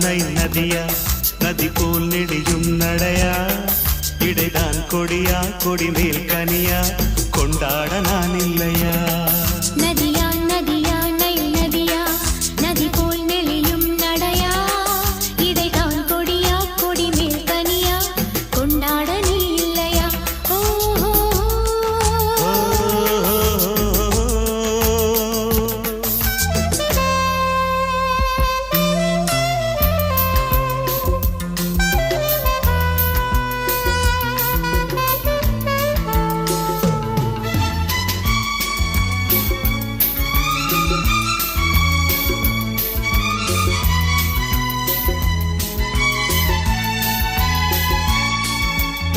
நை நதியா நதி போல் நெடியும் நடையா இடைதான் கொடியா கொடிமேல் கனியா கொண்டாட நான் இல்லையா நதியா நதியா நை நதியா நதி போல் நெளியும் நடையா இடைதான் கொடியா கொடிமேல் கனியா கொண்டாட நீ இல்லையா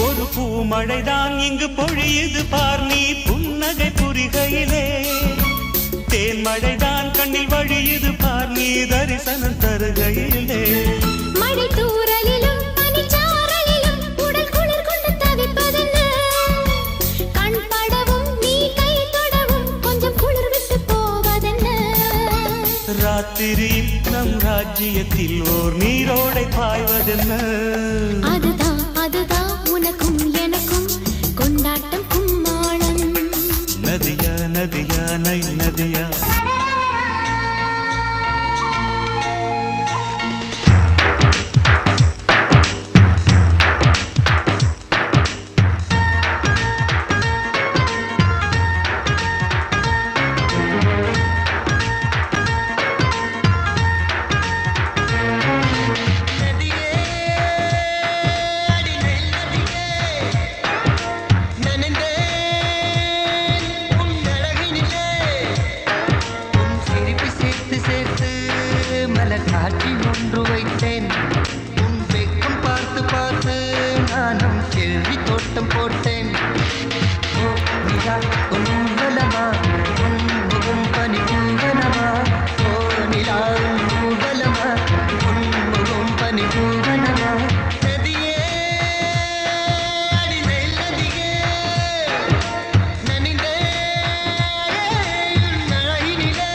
ஒரு பூமழைதான் இங்கு பொழியுது பார் நீ புன்னகை புரிகையிலே தேன்மழைதான் கண்ணில் வழியுது பார் நீ தரிசனம் தருகையிலே மழை தூறலிலும் பனிச்சாரலிலும் உடல் குளிர் கொண்டு தவிப்பதென்ன கண் படவும் நீ கை தொடவும் கொஞ்சம் குளிர் விட்டு போவதென்ன ராத்திரியில் நம் ராஜ்யத்தில் ஓர் நீரோடை பாய்வதென்ன அதுதான் அதுதான் உனக்கும் எனக்கும் கொண்டாட்டம் கும்மாளம் நதியா நதியா நை நதியா காட்சி ஒன்று வைத்தேன் உன் வெக்கம் பார்த்து பார்த்து நானும் கேள்வி தோட்டம் போட்டேன் ஓ நிலா உன் ஊர்வலமா உன் முகம் பனி பூவனமா ஓ நிலா உன் ஊர்வலமா உன் முகம் பனி பூவனமா நதியே அடிமேல் நதியே நனிந்தே உன் அழகினிலே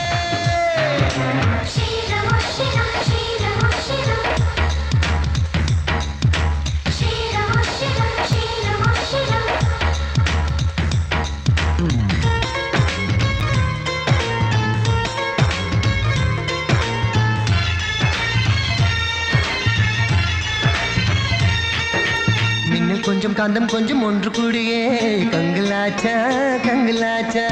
மின்னல் கொஞ்சம் காந்தம் கொஞ்சம் ஒன்று கூடியே கங்கலாச்சா கங்கலாச்சா